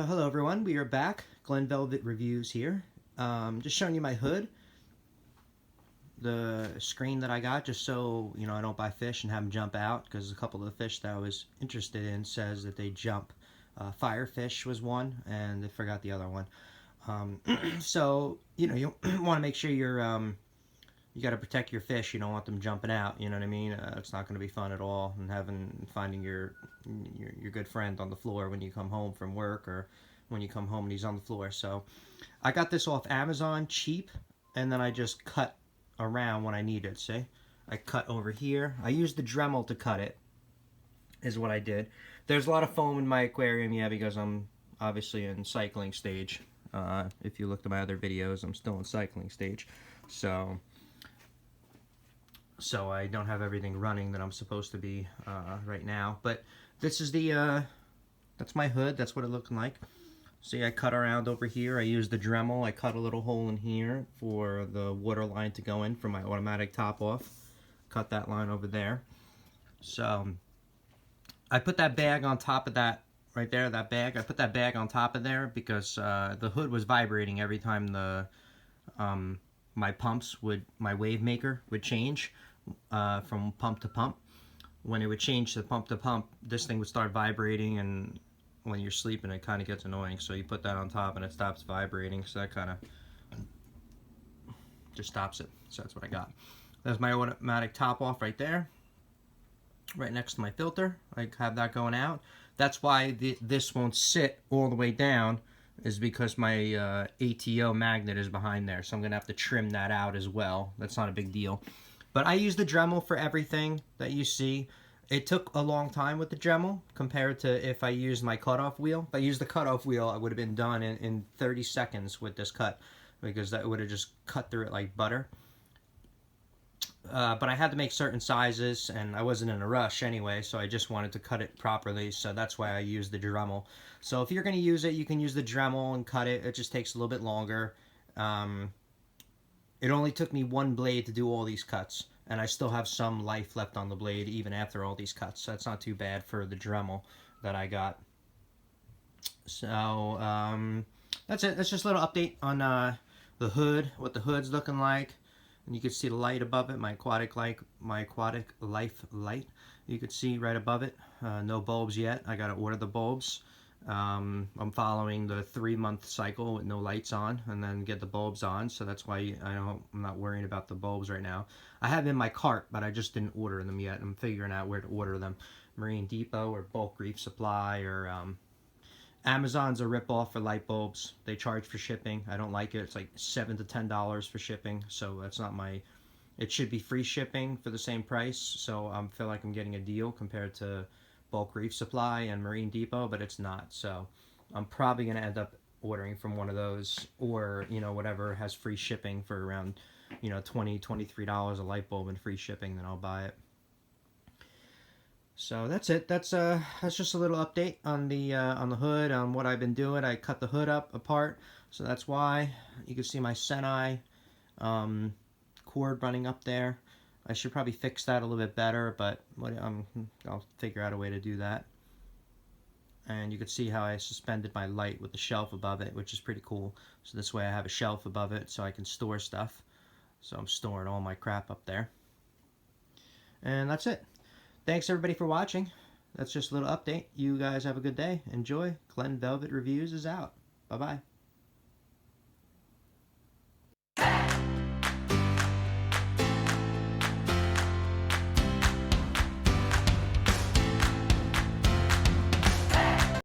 Hello everyone, we are back. Glen Velvet Reviews here. Just showing you my hood, the screen that I got, just so I don't buy fish and have them jump out, because a couple of the fish that I was interested in says that they jump. Firefish was one, and I forgot the other one. So you want to make sure you got to protect your fish. You don't want them jumping out. You know what I mean? It's not going to be fun at all. And finding your good friend on the floor when you come home from work, or when you come home and he's on the floor. So I got this off Amazon, cheap, and then I just cut around when I need it. See, I cut over here. I used the Dremel to cut it. Is what I did. There's a lot of foam in my aquarium, yeah, because I'm obviously in cycling stage. If you looked at my other videos, I'm still in cycling stage. So I don't have everything running that I'm supposed to be right now. But this is that's my hood. That's what it looked like. See, I cut around over here. I used the Dremel. I cut a little hole in here for the water line to go in for my automatic top off. Cut that line over there. So I put that bag on top of that right there, that bag. I put that bag on top of there because the hood was vibrating every time the my wave maker would change from pump to pump. When it would change to pump, this thing would start vibrating, and when you're sleeping it kind of gets annoying. So you put that on top and it stops vibrating, so that kind of just stops it. So that's what I got. That's my automatic top off right there, right next to my filter. I have that going out. That's why this won't sit all the way down, is because my ATO magnet is behind there. So I'm gonna have to trim that out as well. That's not a big deal. But I use the Dremel for everything that you see. It took a long time with the Dremel compared to if I used my cutoff wheel. If I used the cutoff wheel, I would have been done in 30 seconds with this cut, because that would have just cut through it like butter. But I had to make certain sizes, and I wasn't in a rush anyway, so I just wanted to cut it properly, so that's why I used the Dremel. So if you're going to use it, you can use the Dremel and cut it. It just takes a little bit longer. It only took me one blade to do all these cuts, and I still have some life left on the blade even after all these cuts, so that's not too bad for the Dremel that I got. So that's it. That's just a little update on the hood, what the hood's looking like. And you can see the light above it, my aquatic life light. You can see right above it. No bulbs yet. I gotta order the bulbs. I'm following the 3-month cycle with no lights on, and then get the bulbs on. So that's why I'm not worrying about the bulbs right now. I have in my cart, but I just didn't order them yet. I'm figuring out where to order them. Marine Depot or Bulk Reef Supply, or Amazon's a ripoff for light bulbs. They charge for shipping. I don't like it. It's like $7 to $10 for shipping. So that's not my... It should be free shipping for the same price. So I feel like I'm getting a deal compared to Bulk Reef Supply and Marine Depot, but it's not. So I'm probably going to end up ordering from one of those, or whatever has free shipping for around $20, $23 a light bulb and free shipping. Then I'll buy it. So that's it. That's just a little update on the hood, on what I've been doing. I cut the hood apart, so that's why you can see my Senai cord running up there. I should probably fix that a little bit better, but I'll figure out a way to do that. And you can see how I suspended my light with the shelf above it, which is pretty cool. So this way I have a shelf above it so I can store stuff. So I'm storing all my crap up there. And that's it. Thanks everybody for watching. That's just a little update. You guys have a good day. Enjoy. Glen Velvet Reviews is out. Bye-bye.